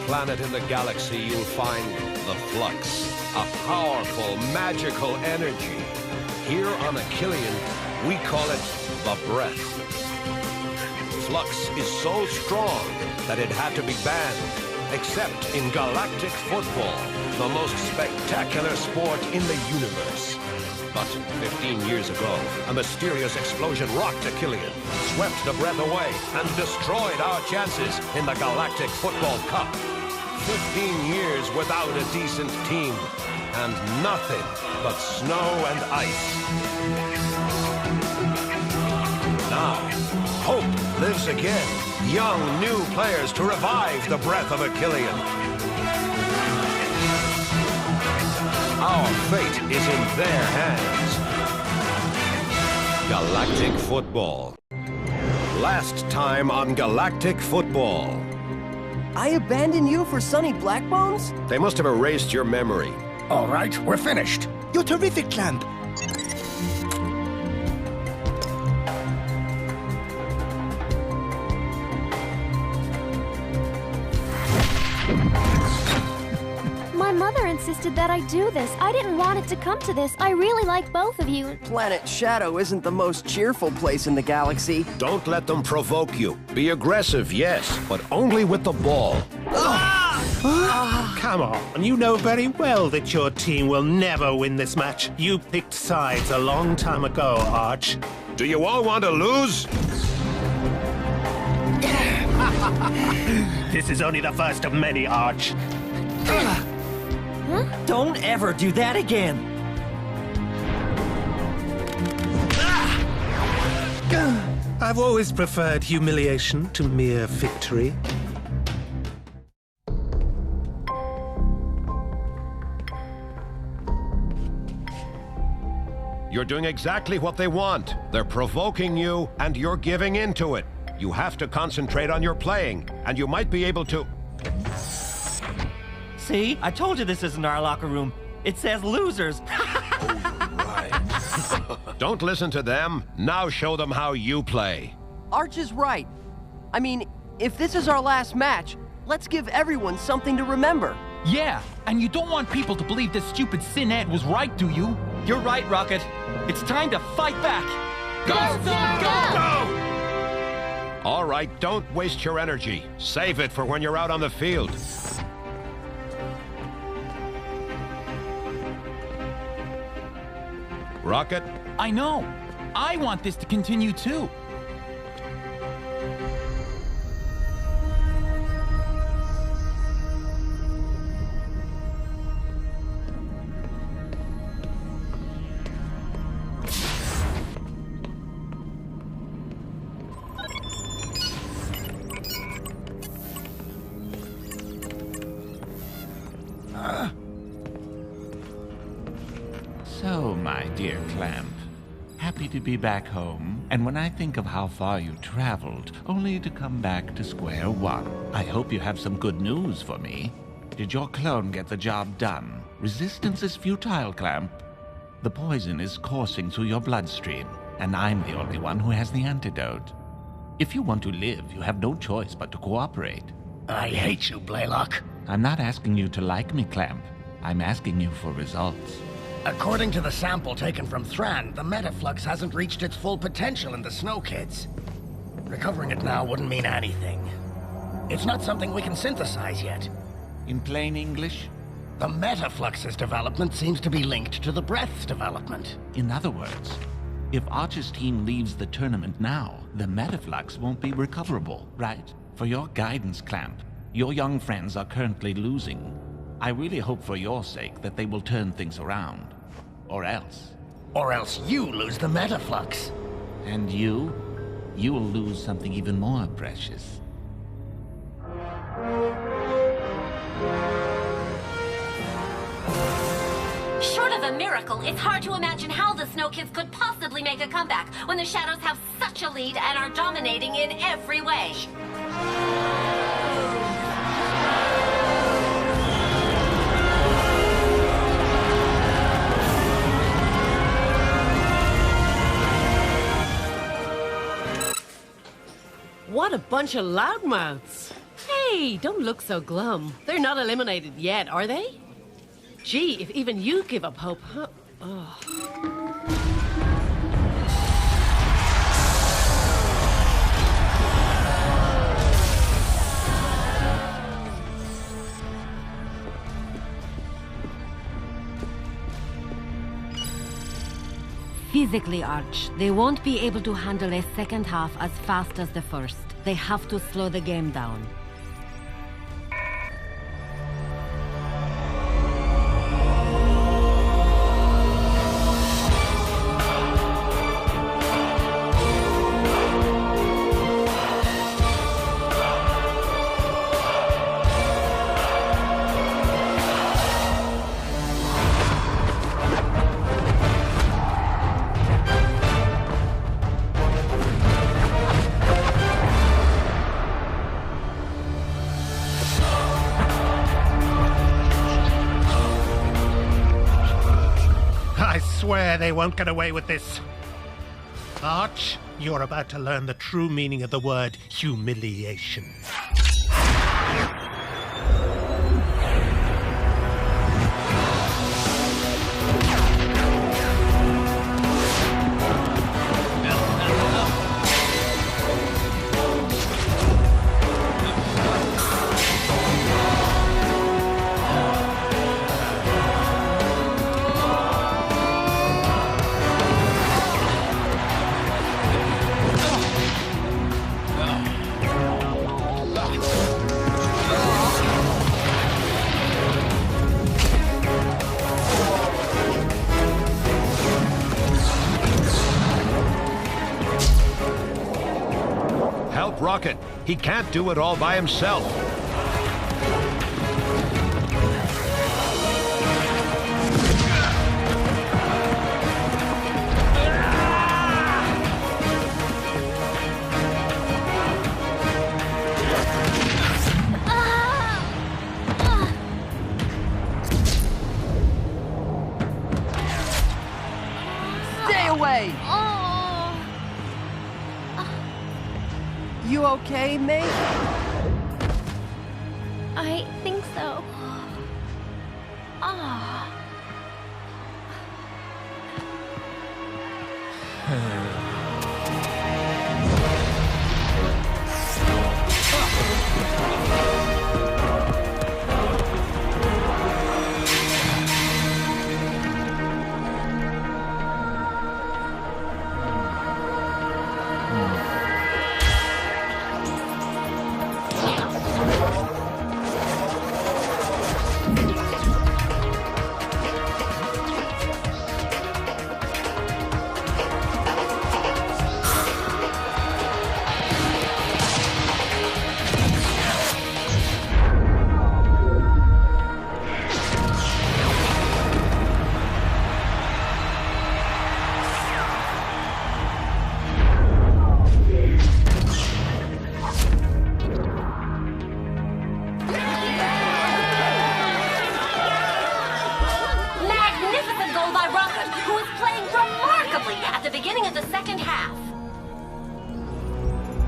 planet in the galaxy, you'll find the flux, a powerful, magical energy. Here on Achillean, we call it the breath. Flux is so strong that it had to be banned, except in galactic football, the most spectacular sport in the universe. But 15 years ago, a mysterious explosion rocked Achillean, swept the breath away, and destroyed our chances in the Galactic Football Cup. 15 years without a decent team, and nothing but snow and ice. Now, hope lives again. Young, new players to revive the breath of Achillean. Our fate is in their hands. Galactic Football. Last time on Galactic Football. I abandoned you for Sonny Blackbones? They must have erased your memory. All right, we're finished. You're terrific, Clamp. My mother insisted that I do this. I didn't want it to come to this. I really like both of you. Planet Shadow isn't the most cheerful place in the galaxy. Don't let them provoke you. Be aggressive, yes, but only with the ball. Come on, you know very well that your team will never win this match. You picked sides a long time ago, Arch. Do you all want to lose? This is only the first of many, Arch. Don't ever do that again! I've always preferred humiliation to mere victory. You're doing exactly what they want. They're provoking you, and you're giving in to it. You have to concentrate on your playing, and you might be able to... See? I told you this isn't our locker room. It says losers. Don't listen to them. Now show them how you play. Arch is right. I mean, if this is our last match, let's give everyone something to remember. Yeah, and you don't want people to believe this stupid Sin Ed was right, do you? You're right, Rocket. It's time to fight back. Go, Sin, go! All right, don't waste your energy. Save it for when you're out on the field. Rocket? I know. I want this to continue too. So, my dear Clamp, happy to be back home, and when I think of how far you traveled, only to come back to square one, I hope you have some good news for me. Did your clone get the job done? Resistance is futile, Clamp. The poison is coursing through your bloodstream, and I'm the only one who has the antidote. If you want to live, you have no choice but to cooperate. I hate you, Blaylock. I'm not asking you to like me, Clamp. I'm asking you for results. According to the sample taken from Thran, the metaflux hasn't reached its full potential in the Snow Kids. Recovering it now wouldn't mean anything. It's not something we can synthesize yet. In plain English? The metaflux's development seems to be linked to the breath's development. In other words, if Archer's team leaves the tournament now, the metaflux won't be recoverable, right? For your guidance, Clamp, your young friends are currently losing. I really hope for your sake that they will turn things around. Or else. Or else you lose the metaflux. And you? You will lose something even more precious. Short of a miracle, it's hard to imagine how the Snow Kids could possibly make a comeback when the Shadows have such a lead and are dominating in every way. What a bunch of loudmouths. Hey, don't look so glum. They're not eliminated yet, are they? Gee, if even you give up hope, huh? Oh. Physically, Arch, they won't be able to handle a second half as fast as the first. They have to slow the game down. I swear they won't get away with this. Arch, you're about to learn the true meaning of the word humiliation. Rocket. He can't do it all by himself. Stay away! You okay, mate? I think so. Ah.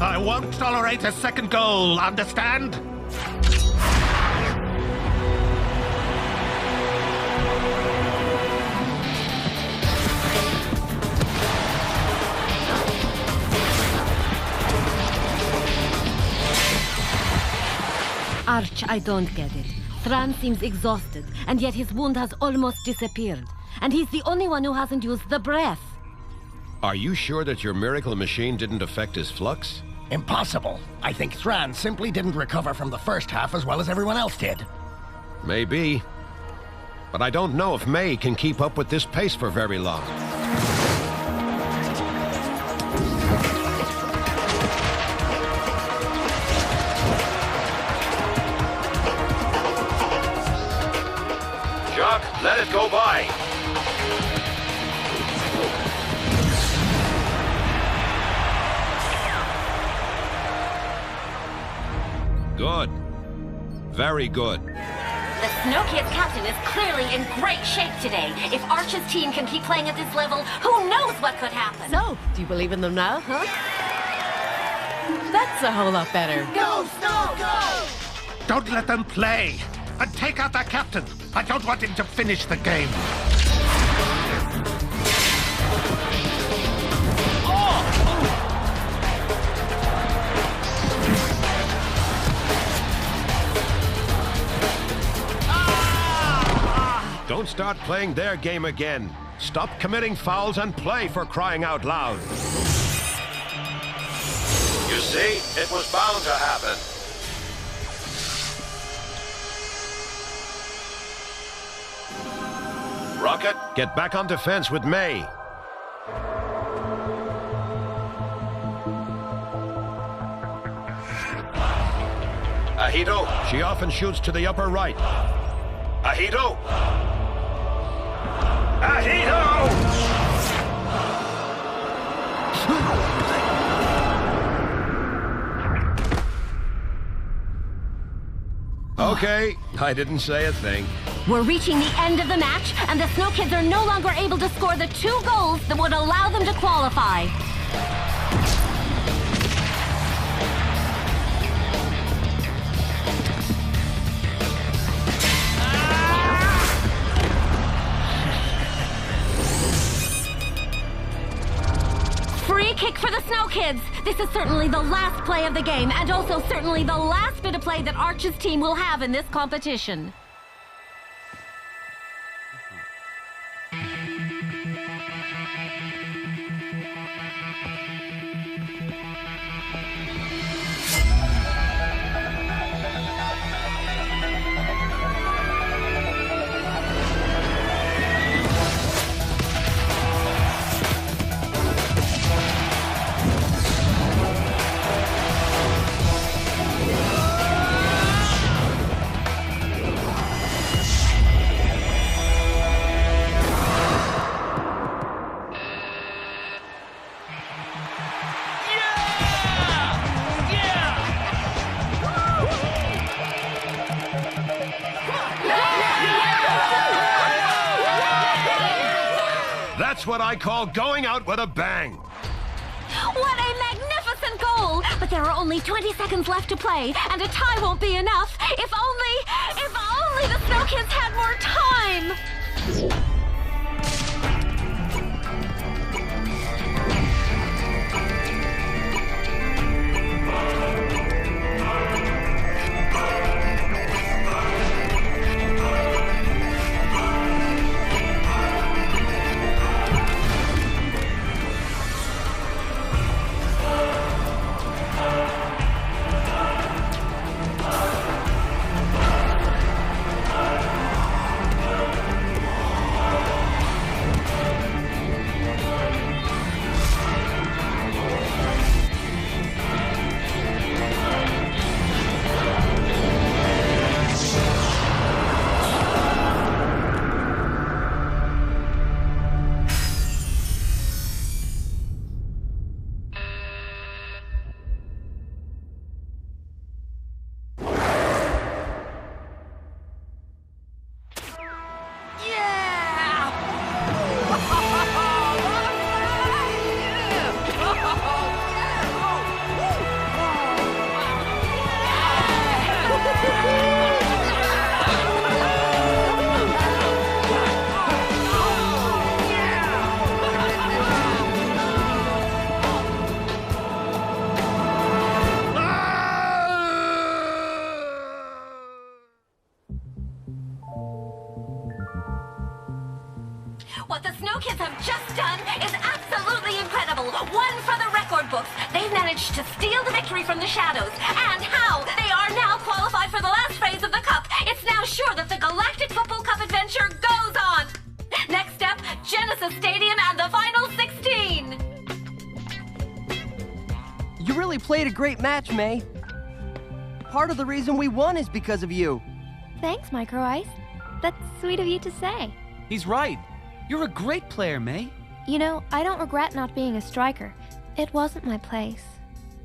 I won't tolerate a second goal, understand? Arch, I don't get it. Thran seems exhausted, and yet his wound has almost disappeared. And he's the only one who hasn't used the breath. Are you sure that your miracle machine didn't affect his flux? Impossible. I think Thran simply didn't recover from the first half as well as everyone else did. Maybe. But I don't know if May can keep up with this pace for very long. Jock, let it go by. Good. Very good. The Snow Kids captain is clearly in great shape today. If Arch's team can keep playing at this level, who knows what could happen? So, do you believe in them now, huh? That's a whole lot better. Go, Snow, go! Don't let them play! And take out their captain! I don't want him to finish the game! Don't start playing their game again. Stop committing fouls and play, for crying out loud. You see, it was bound to happen. Rocket, get back on defense with May. Ahito, she often shoots to the upper right. Ahito! Ahito! Okay, I didn't say a thing. We're reaching the end of the match, and the Snow Kids are no longer able to score the 2 goals that would allow them to qualify. Free kick for the Snow Kids. This is certainly the last play of the game, and also certainly the last bit of play that Arch's team will have in this competition. That's what I call going out with a bang. What a magnificent goal! But there are only 20 seconds left to play, and a tie won't be enough. If only the Snow Kids had more time! What the Snow Kids have just done is absolutely incredible. One for the record books. They've managed to steal the victory from the Shadows. And how? They are now qualified for the last phase of the Cup. It's now sure that the Galactic Football Cup adventure goes on. Next step, Genesis Stadium and the final 16. You really played a great match, May. Part of the reason we won is because of you. Thanks, Micro Ice. That's sweet of you to say. He's right. You're a great player, May. You know, I don't regret not being a striker. It wasn't my place.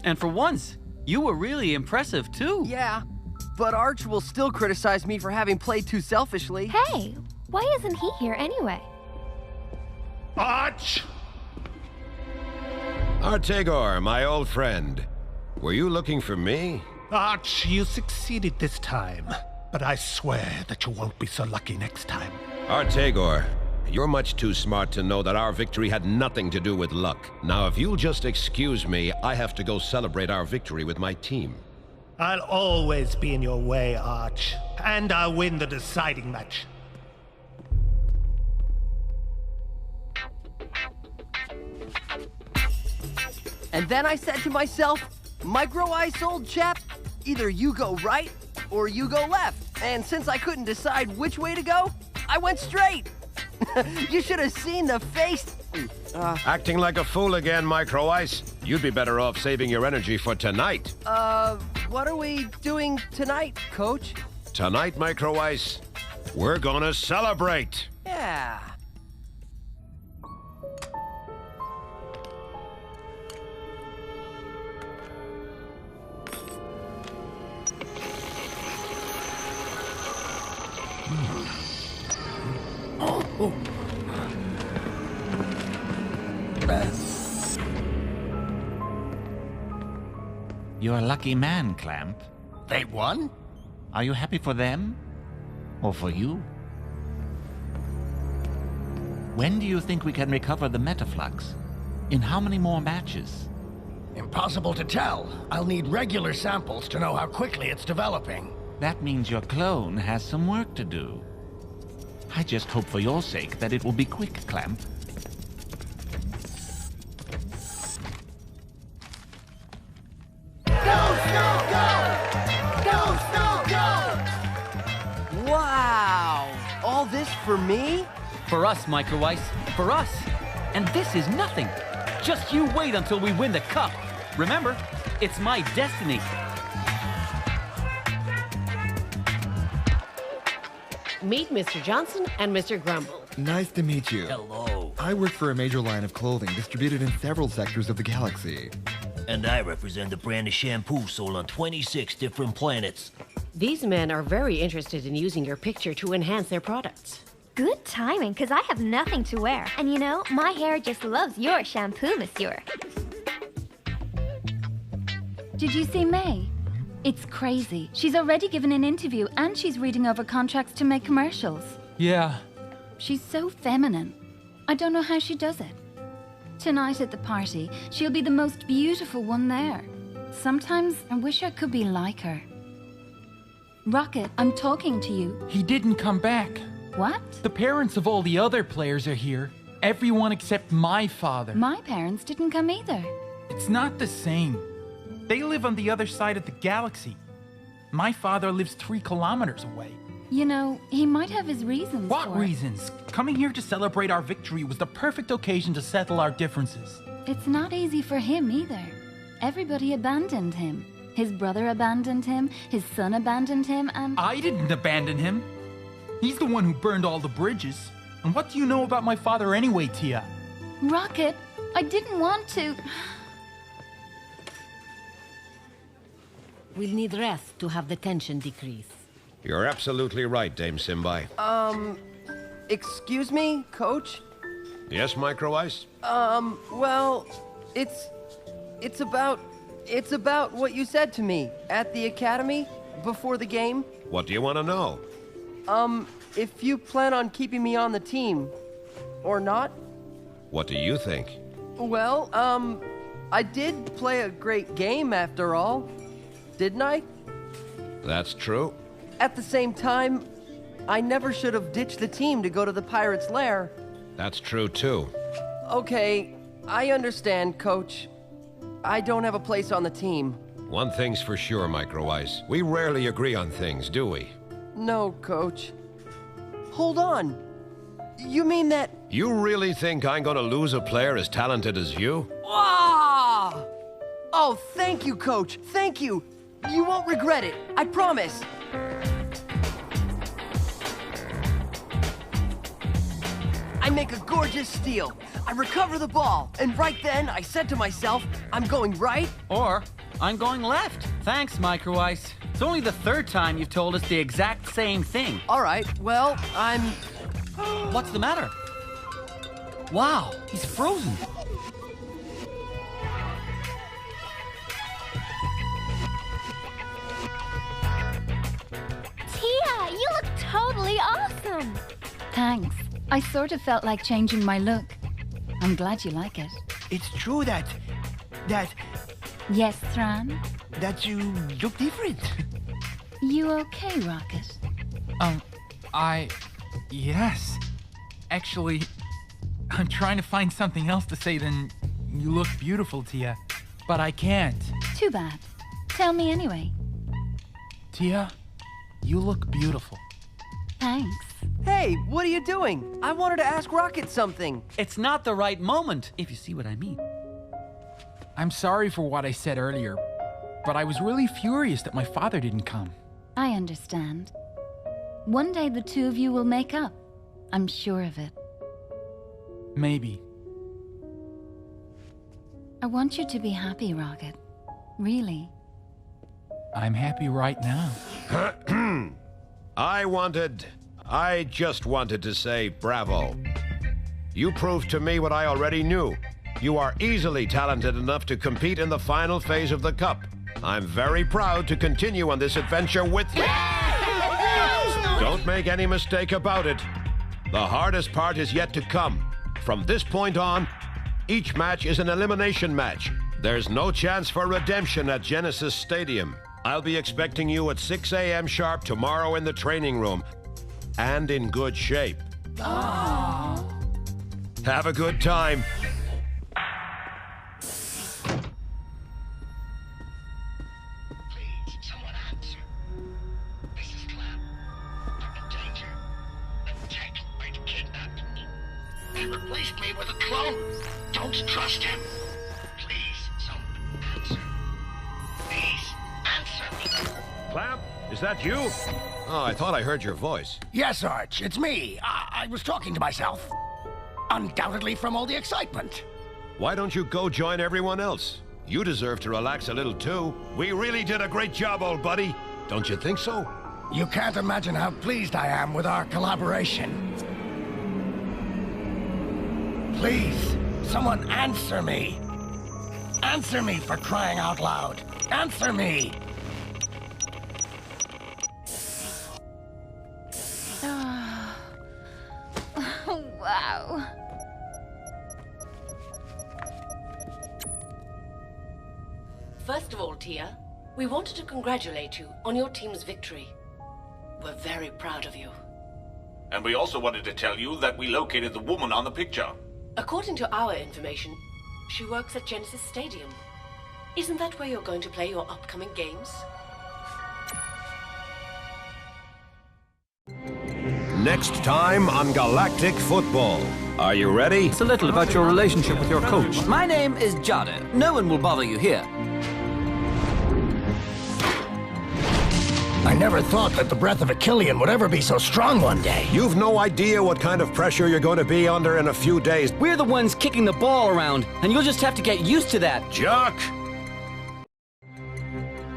And for once, you were really impressive, too. Yeah, but Arch will still criticize me for having played too selfishly. Hey, why isn't he here anyway? Arch! Artegor, my old friend. Were you looking for me? Arch, you succeeded this time, but I swear that you won't be so lucky next time. Artegor, you're much too smart to know that our victory had nothing to do with luck. Now, if you'll just excuse me, I have to go celebrate our victory with my team. I'll always be in your way, Arch, and I'll win the deciding match. And then I said to myself, Micro Ice, old chap, either you go right or you go left. And since I couldn't decide which way to go, I went straight. You should have seen the face. Acting like a fool again, Micro Ice. You'd be better off saving your energy for tonight. What are we doing tonight, Coach? Tonight, Micro Ice, we're gonna celebrate. Yeah. You're a lucky man, Clamp. They won? Are you happy for them? Or for you? When do you think we can recover the metaflux? In how many more matches? Impossible to tell. I'll need regular samples to know how quickly it's developing. That means your clone has some work to do. I just hope for your sake that it will be quick, Clamp. Wow! All this for me? For us, Micro Ice. For us. And this is nothing. Just you wait until we win the cup. Remember, it's my destiny. Meet Mr. Johnson and Mr. Grumble. Nice to meet you. Hello. I work for a major line of clothing distributed in several sectors of the galaxy. And I represent the brand of shampoo sold on 26 different planets. These men are very interested in using your picture to enhance their products. Good timing, because I have nothing to wear. And you know, my hair just loves your shampoo, monsieur. Did you see May? It's crazy. She's already given an interview and she's reading over contracts to make commercials. Yeah. She's so feminine. I don't know how she does it. Tonight at the party, she'll be the most beautiful one there. Sometimes I wish I could be like her. Rocket, I'm talking to you. He didn't come back. What? The parents of all the other players are here. Everyone except my father. My parents didn't come either. It's not the same. They live on the other side of the galaxy. My father lives 3 kilometers away. You know, he might have his reasons. What reasons? Coming here to celebrate our victory was the perfect occasion to settle our differences. It's not easy for him either. Everybody abandoned him. His brother abandoned him, his son abandoned him, and... I didn't abandon him. He's the one who burned all the bridges. And what do you know about my father anyway, Tia? Rocket, I didn't want to... We'll need rest to have the tension decrease. You're absolutely right, Dame Simbai. Excuse me, Coach? Yes, Micro Ice? Well, it's about what you said to me at the academy before the game. What do you want to know? If you plan on keeping me on the team, or not? What do you think? Well, I did play a great game after all, didn't I? That's true. At the same time, I never should have ditched the team to go to the Pirate's Lair. That's true, too. Okay, I understand, Coach. I don't have a place on the team. One thing's for sure, Micro Ice. We rarely agree on things, do we? No, Coach. Hold on. You mean that... You really think I'm gonna lose a player as talented as you? Ah! Oh, thank you, Coach. Thank you. You won't regret it. I promise. I make a gorgeous steal. I recover the ball, and right then I said to myself, I'm going right. Or, I'm going left. Thanks, Micro Ice. It's only the 3rd time you've told us the exact same thing. All right, well, I'm... What's the matter? Wow, he's frozen. fun. Thanks. I sort of felt like changing my look. I'm glad you like it. It's true that Yes, Thran? you look different. You okay, Rocket? Yes. Actually, I'm trying to find something else to say than you look beautiful, Tia. But I can't. Too bad. Tell me anyway. Tia, you look beautiful. Thanks. Hey, what are you doing? I wanted to ask Rocket something. It's not the right moment, if you see what I mean. I'm sorry for what I said earlier, but I was really furious that my father didn't come. I understand. One day the two of you will make up. I'm sure of it. Maybe. I want you to be happy, Rocket. Really. I'm happy right now. I just wanted to say bravo. You proved to me what I already knew. You are easily talented enough to compete in the final phase of the Cup. I'm very proud to continue on this adventure with you. Don't make any mistake about it. The hardest part is yet to come. From this point on, each match is an elimination match. There's no chance for redemption at Genesis Stadium. I'll be expecting you at 6 a.m. sharp tomorrow in the training room. And in good shape. Aww. Have a good time. Please, someone answer. This is Clem. I'm in danger. The Technoid kidnapped me. They replaced me with a clone. Don't trust him. Please, someone answer. Please, answer me. Clamp, is that you? Oh, I thought I heard your voice. Yes, Arch, it's me. I was talking to myself. Undoubtedly from all the excitement. Why don't you go join everyone else? You deserve to relax a little too. We really did a great job, old buddy. Don't you think so? You can't imagine how pleased I am with our collaboration. Please, someone answer me. Answer me, for crying out loud. Answer me. Wow. First of all, Tia, we wanted to congratulate you on your team's victory. We're very proud of you. And we also wanted to tell you that we located the woman on the picture. According to our information, she works at Genesis Stadium. Isn't that where you're going to play your upcoming games? Next time on Galactic Football. Are you ready? It's a little about your relationship with your coach. My name is Jada. No one will bother you here. I never thought that the breath of a Killian would ever be so strong one day. You've no idea what kind of pressure you're going to be under in a few days. We're the ones kicking the ball around, and you'll just have to get used to that. Jock!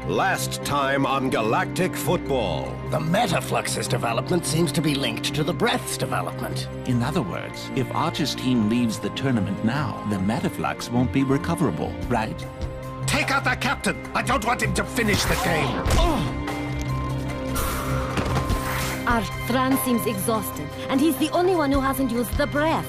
Last time on Galactic Football. The Metaflux's development seems to be linked to the breath's development. In other words, if Archer's team leaves the tournament now, the Metaflux won't be recoverable, right? Take out that captain! I don't want him to finish the game! Our Thran seems exhausted, and he's the only one who hasn't used the breath.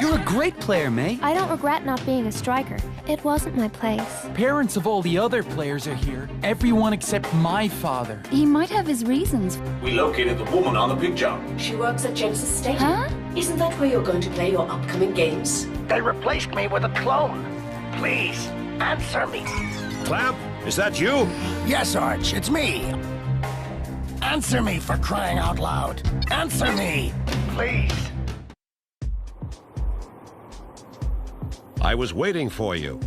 You're a great player, May. I don't regret not being a striker. It wasn't my place. Parents of all the other players are here. Everyone except my father. He might have his reasons. We located the woman on the picture. She works at Genesis Stadium. Huh? Isn't that where you're going to play your upcoming games? They replaced me with a clone. Please, answer me. Clamp, is that you? Yes, Arch, it's me. Answer me, for crying out loud. Answer me, please. I was waiting for you.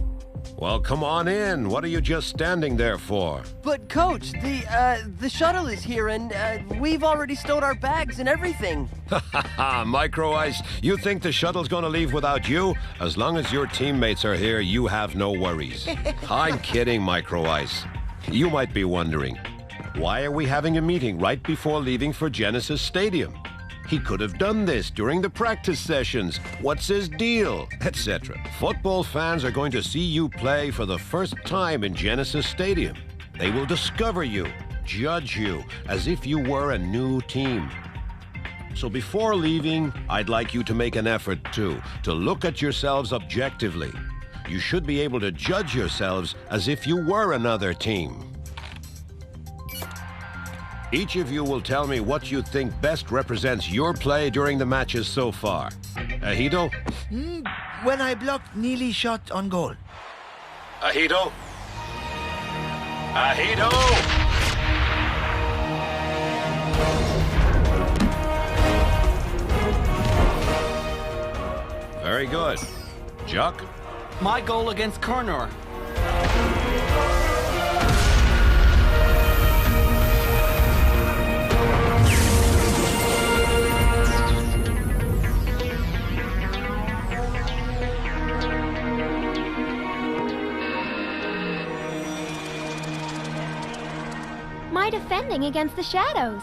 Well, come on in. What are you just standing there for? But Coach, the shuttle is here and we've already stowed our bags and everything. Ha ha ha, Micro Ice. You think the shuttle's gonna leave without you? As long as your teammates are here, you have no worries. I'm kidding, Micro Ice. You might be wondering, why are we having a meeting right before leaving for Genesis Stadium? He could have done this during the practice sessions. What's his deal? Etc. Football fans are going to see you play for the first time in Genesis Stadium. They will discover you, judge you, as if you were a new team. So before leaving, I'd like you to make an effort, too, to look at yourselves objectively. You should be able to judge yourselves as if you were another team. Each of you will tell me what you think best represents your play during the matches so far. Ahito? When I blocked Neely shot on goal. Ahito? Ahito! Very good. Chuck? My goal against Kornor. My defending against the shadows.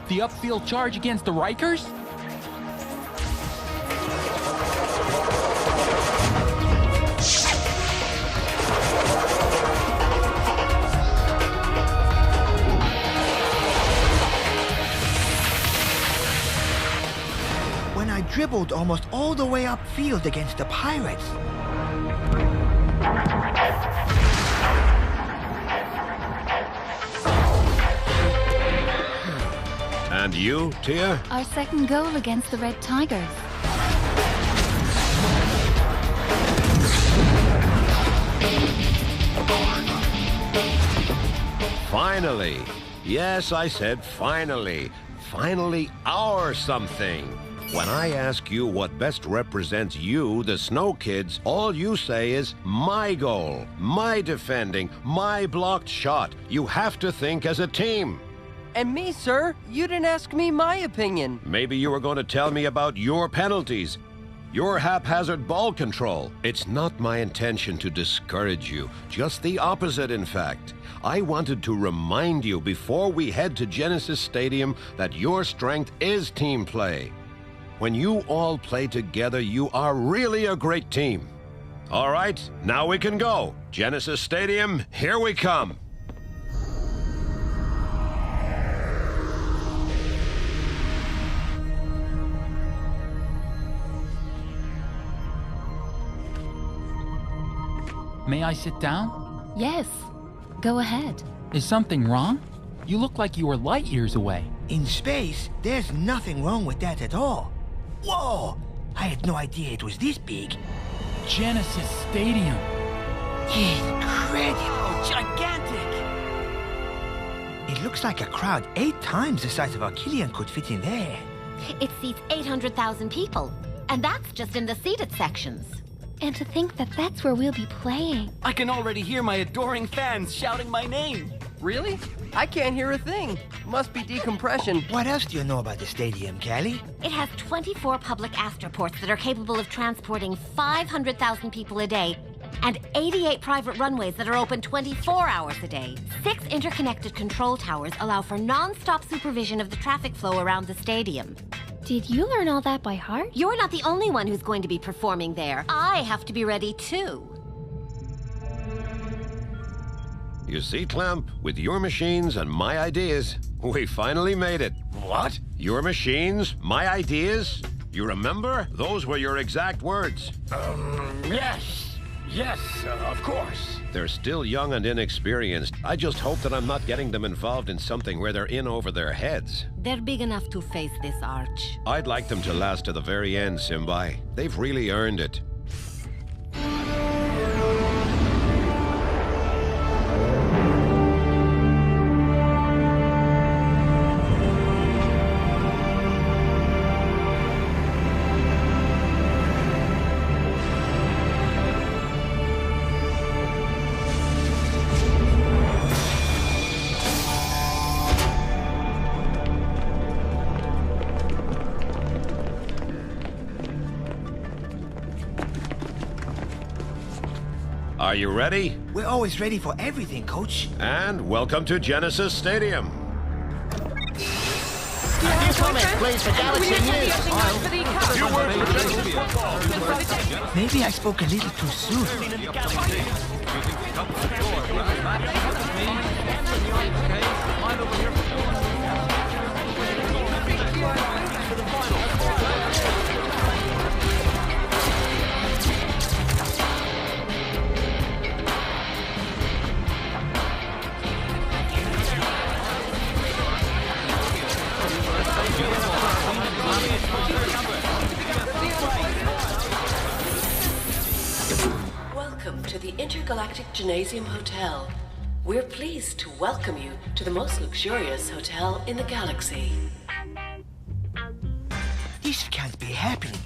The upfield charge against the Rikers? When I dribbled almost all the way upfield against the Pirates. And you, Tia? Our second goal against the Red Tigers. Finally. Yes, I said finally. Finally our something. When I ask you what best represents you, the Snow Kids, all you say is my goal, my defending, my blocked shot. You have to think as a team. And me, sir, you didn't ask me my opinion. Maybe you were going to tell me about your penalties, your haphazard ball control. It's not my intention to discourage you, just the opposite, in fact. I wanted to remind you before we head to Genesis Stadium that your strength is team play. When you all play together, you are really a great team. All right, now we can go. Genesis Stadium, here we come. May I sit down? Yes. Go ahead. Is something wrong? You look like you were light years away. In space, there's nothing wrong with that at all. Whoa! I had no idea it was this big. Genesis Stadium. Incredible! Gigantic! It looks like a crowd 8 times the size of our Killian could fit in there. It seats 800,000 people, and that's just in the seated sections. And to think that that's where we'll be playing. I can already hear my adoring fans shouting my name. Really? I can't hear a thing. Must be decompression. What else do you know about the stadium, Callie? It has 24 public astroports that are capable of transporting 500,000 people a day, and 88 private runways that are open 24 hours a day. 6 interconnected control towers allow for non-stop supervision of the traffic flow around the stadium. Did you learn all that by heart? You're not the only one who's going to be performing there. I have to be ready too. You see, Clamp, with your machines and my ideas, we finally made it. What? Your machines, my ideas? You remember? Those were your exact words. Yes. Yes, of course. They're still young and inexperienced. I just hope that I'm not getting them involved in something where they're in over their heads. They're big enough to face this, Arch. I'd like them to last to the very end, Simbai. They've really earned it. Are you ready? We're always ready for everything, Coach. And welcome to Genesis Stadium. Few comments, please, for Galaxy News. Few words for Genesis football. Maybe I spoke a little too soon. Welcome to the Intergalactic Gymnasium Hotel. We're pleased to welcome you to the most luxurious hotel in the galaxy. This can't be happening.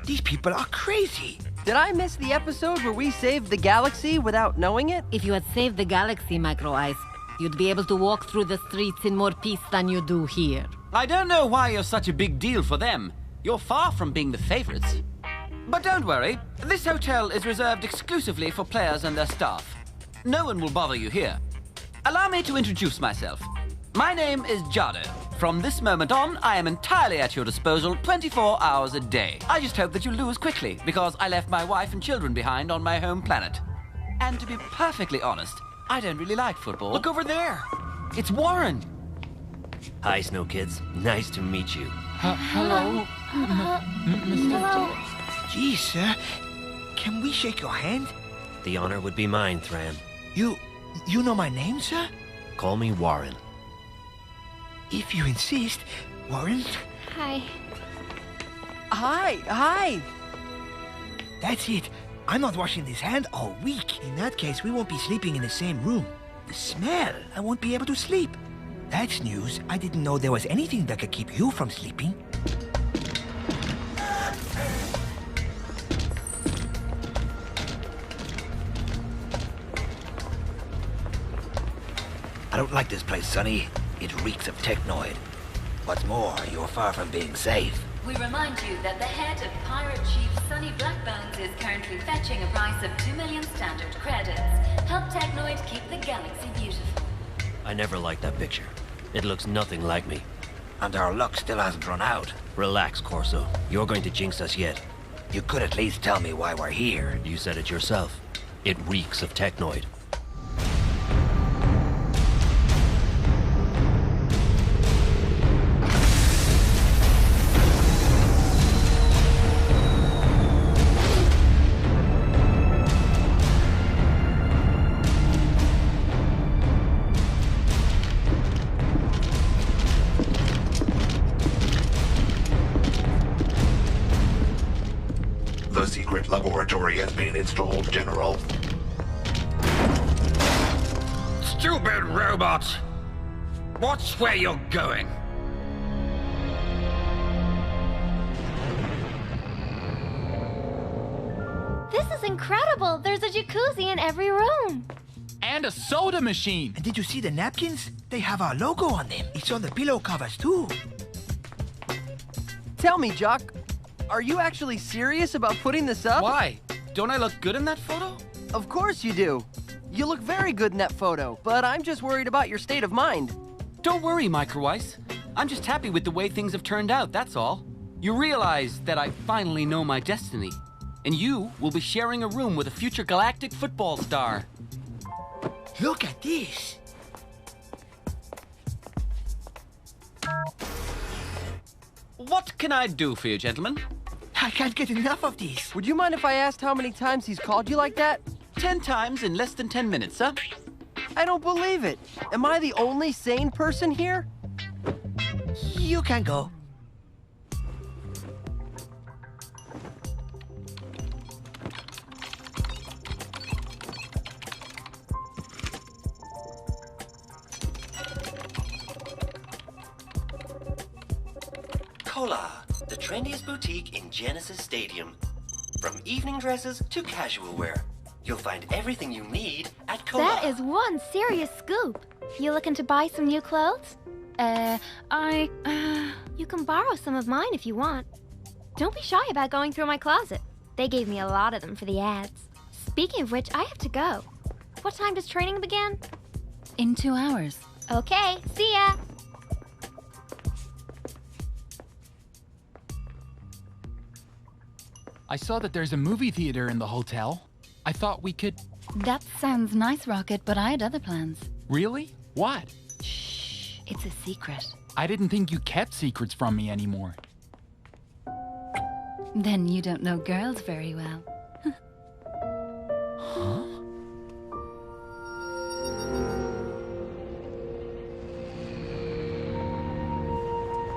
These people are crazy. Did I miss the episode where we saved the galaxy without knowing it? If you had saved the galaxy, Micro Ice, you'd be able to walk through the streets in more peace than you do here. I don't know why you're such a big deal for them. You're far from being the favorites. But don't worry, this hotel is reserved exclusively for players and their staff. No one will bother you here. Allow me to introduce myself. My name is Jado. From this moment on, I am entirely at your disposal 24 hours a day. I just hope that you lose quickly, because I left my wife and children behind on my home planet. And to be perfectly honest, I don't really like football. Look over there! It's Warren! Hi, Snow Kids. Nice to meet you. Hello, Mr. Geez, sir. Can we shake your hand? The honor would be mine, Thran. You know my name, sir? Call me Warren. If you insist, Warren. Hi. Hi. That's it. I'm not washing this hand all week. In that case, we won't be sleeping in the same room. The smell, I won't be able to sleep. That's news. I didn't know there was anything that could keep you from sleeping. I don't like this place, Sonny. It reeks of Technoid. What's more, you're far from being safe. We remind you that the head of Pirate Chief Sonny Blackbones is currently fetching a price of 2 million standard credits. Help Technoid keep the galaxy beautiful. I never liked that picture. It looks nothing like me. And our luck still hasn't run out. Relax, Corso. You're going to jinx us yet. You could at least tell me why we're here. You said it yourself. It reeks of Technoid. The secret laboratory has been installed, General. Stupid robot! Watch where you're going. This is incredible. There's a jacuzzi in every room. And a soda machine. And did you see the napkins? They have our logo on them. It's on the pillow covers, too. Tell me, Jock, are you actually serious about putting this up? Why? Don't I look good in that photo? Of course you do. You look very good in that photo, but I'm just worried about your state of mind. Don't worry, Micro Ice. I'm just happy with the way things have turned out, that's all. You realize that I finally know my destiny. And you will be sharing a room with a future galactic football star. Look at this. What can I do for you, gentlemen? I can't get enough of this. Would you mind if I asked how many times he's called you like that? 10 times in less than 10 minutes, huh? I don't believe it. Am I the only sane person here? You can go. Cola, the trendiest boutique in Genesis Stadium. From evening dresses to casual wear, you'll find everything you need at Cola. That is one serious scoop. You looking to buy some new clothes? You can borrow some of mine if you want. Don't be shy about going through my closet. They gave me a lot of them for the ads. Speaking of which, I have to go. What time does training begin? In 2 hours. Okay, see ya! I saw that there's a movie theater in the hotel. I thought we could... That sounds nice, Rocket, but I had other plans. Really? What? Shh, it's a secret. I didn't think you kept secrets from me anymore. Then you don't know girls very well. Huh?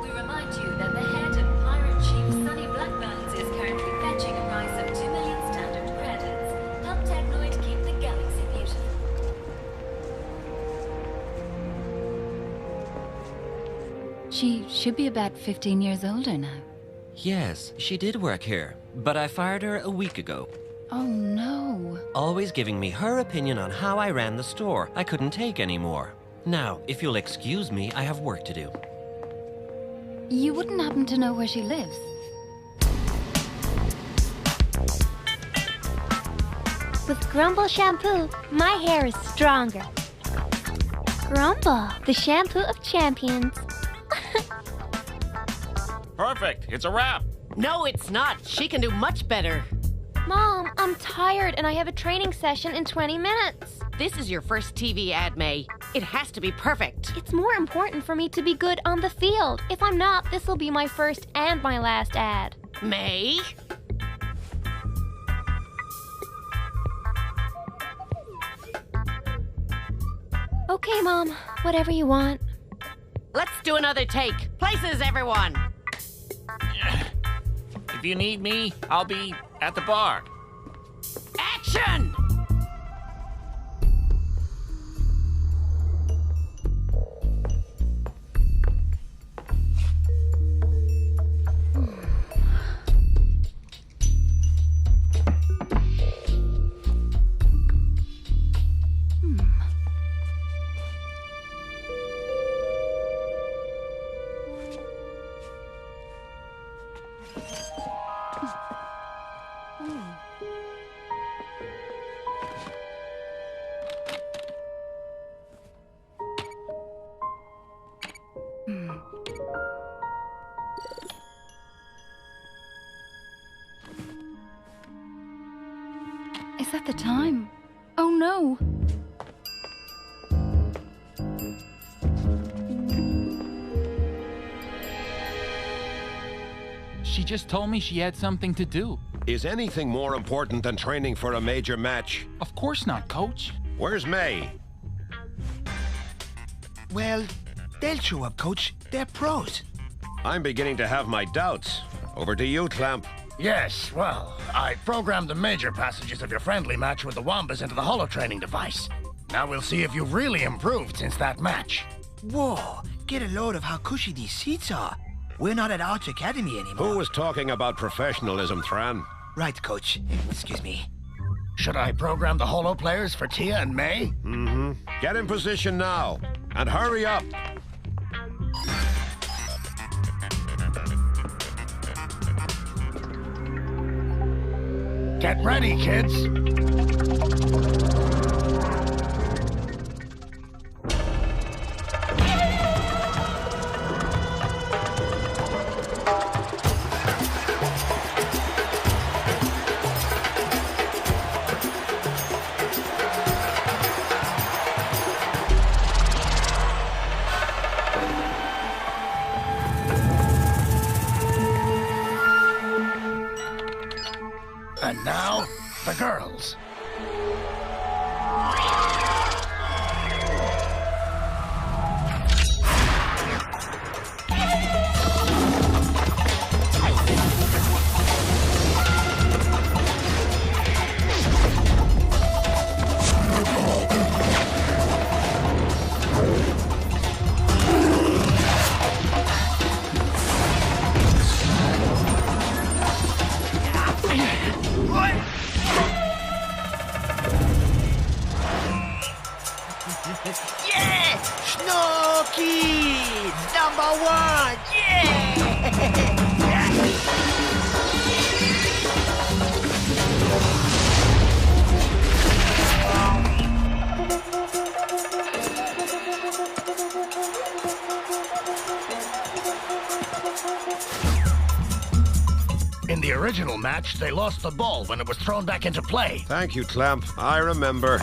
We remind you that the head of Pirate Chief Sonny Blackburns is currently fetching a price of 2 million standard credits. Help Technoid keep the galaxy beautiful. She should be about 15 years older now. Yes, she did work here, but I fired her a week ago. Oh no. Always giving me her opinion on how I ran the store. I couldn't take any more. Now, if you'll excuse me, I have work to do. You wouldn't happen to know where she lives? With Grumble shampoo, my hair is stronger. Grumble, the shampoo of champions. Perfect. It's a wrap. No, it's not. She can do much better. Mom, I'm tired and I have a training session in 20 minutes. This is your first TV ad, May. It has to be perfect. It's more important for me to be good on the field. If I'm not, this will be my first and my last ad. May? Okay, Mom. Whatever you want. Let's do another take. Places, everyone! If you need me, I'll be at the bar. Action! Is that the time? Oh no! She just told me she had something to do. Is anything more important than training for a major match? Of course not, Coach. Where's May? Well, they'll show up, Coach. They're pros. I'm beginning to have my doubts. Over to you, Clamp. Yes, well, I programmed the major passages of your friendly match with the Wambas into the holo-training device. Now we'll see if you've really improved since that match. Whoa, get a load of how cushy these seats are. We're not at Arch Academy anymore. Who was talking about professionalism, Thran? Right, Coach. Excuse me. Should I program the holo players for Tia and May? Mm-hmm. Get in position now, and hurry up. Get ready, kids. And now, the girls. Yeah! Snow Kids! #1! Yeah! In the original match, they lost the ball when it was thrown back into play. Thank you, Clamp. I remember.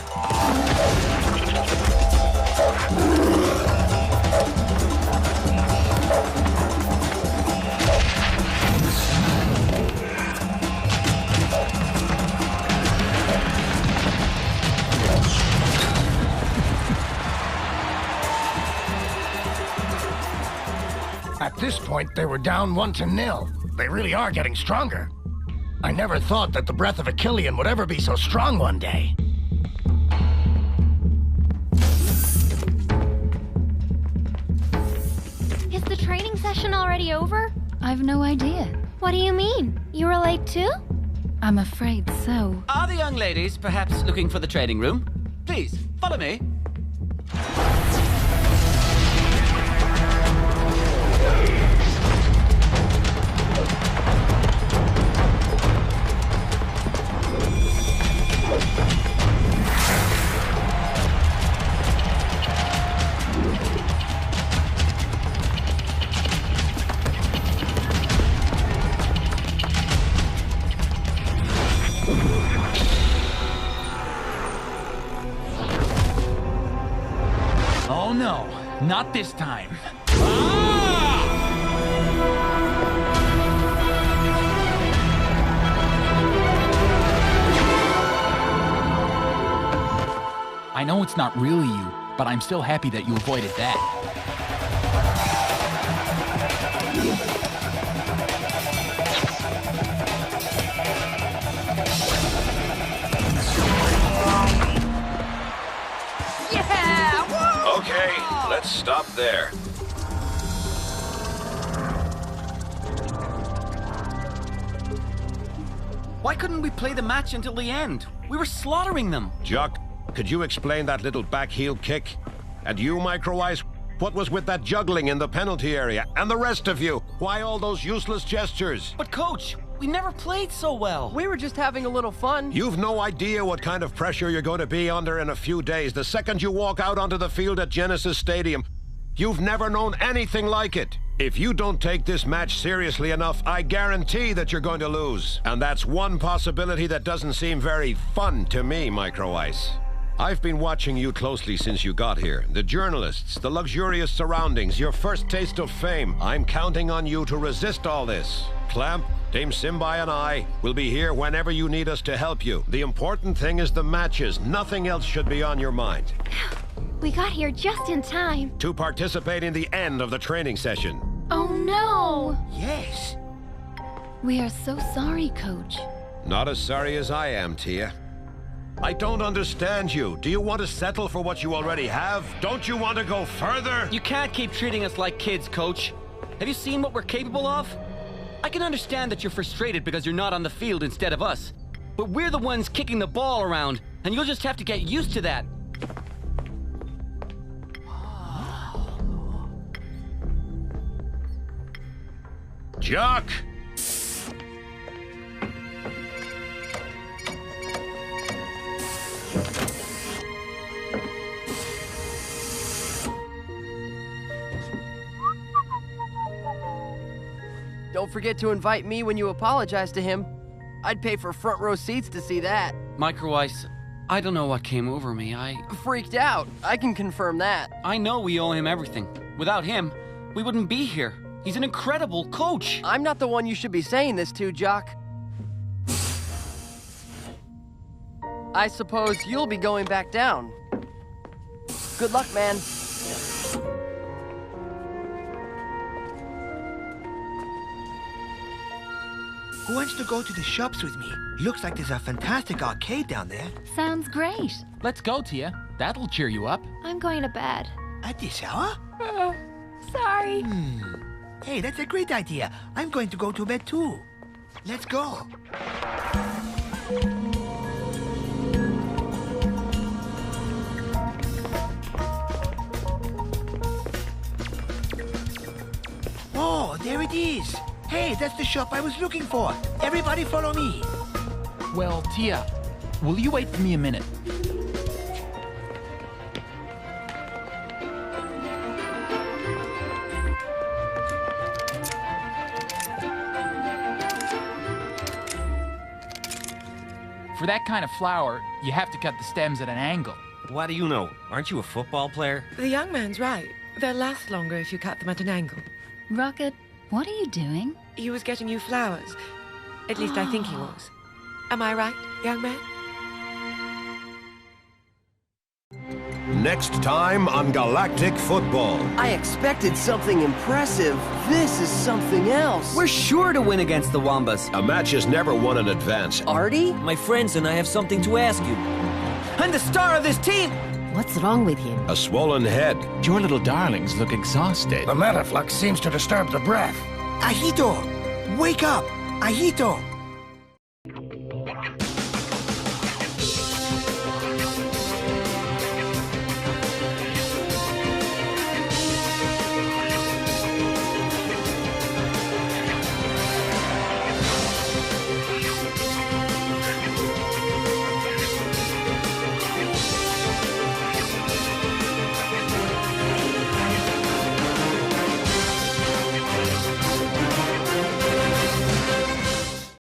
At this point, they were down 1-0. They really are getting stronger. I never thought that the breath of a Killian would ever be so strong one day. Is the training session already over? I've no idea. What do you mean? You were late too? I'm afraid so. Are the young ladies perhaps looking for the training room? Please, follow me. Oh no, not this time. I know it's not really you, but I'm still happy that you avoided that. Yeah! Woo! Okay, let's stop there. Why couldn't we play the match until the end? We were slaughtering them. Jock, could you explain that little back heel kick? And you, Microwise, what was with that juggling in the penalty area? And the rest of you, why all those useless gestures? But coach, we never played so well. We were just having a little fun. You've no idea what kind of pressure you're going to be under in a few days. The second you walk out onto the field at Genesis Stadium, you've never known anything like it. If you don't take this match seriously enough, I guarantee that you're going to lose. And that's one possibility that doesn't seem very fun to me, Microwise. I've been watching you closely since you got here. The journalists, the luxurious surroundings, your first taste of fame. I'm counting on you to resist all this. Clamp, Dame Simbai and I will be here whenever you need us to help you. The important thing is the matches. Nothing else should be on your mind. We got here just in time. To participate in the end of the training session. Oh no! Yes. We are so sorry, Coach. Not as sorry as I am, Tia. I don't understand you. Do you want to settle for what you already have? Don't you want to go further? You can't keep treating us like kids, Coach. Have you seen what we're capable of? I can understand that you're frustrated because you're not on the field instead of us. But we're the ones kicking the ball around, and you'll just have to get used to that. Jock! Don't forget to invite me when you apologize to him. I'd pay for front row seats to see that. Microwise, I don't know what came over me. I freaked out. I can confirm that. I know we owe him everything. Without him, we wouldn't be here. He's an incredible coach. I'm not the one you should be saying this to, Jock. I suppose you'll be going back down. Good luck, man. Who wants to go to the shops with me? Looks like there's a fantastic arcade down there. Sounds great. Let's go, Tia. That'll cheer you up. I'm going to bed. At this hour? Sorry. Hey, that's a great idea. I'm going to go to bed too. Let's go. Oh, there it is. Hey, that's the shop I was looking for. Everybody follow me. Well, Tia, will you wait for me a minute? For that kind of flower, you have to cut the stems at an angle. Why do you know? Aren't you a football player? The young man's right. They'll last longer if you cut them at an angle. Rocket, what are you doing? He was getting you flowers. At least I think he was. Am I right, young man? Next time on Galactic Football. I expected something impressive. This is something else. We're sure to win against the Wambas. A match is never won in advance. Artie? My friends and I have something to ask you. I'm the star of this team! What's wrong with him? A swollen head. Your little darlings look exhausted. The metaflux seems to disturb the breath. Ahito! Wake up! Ahito!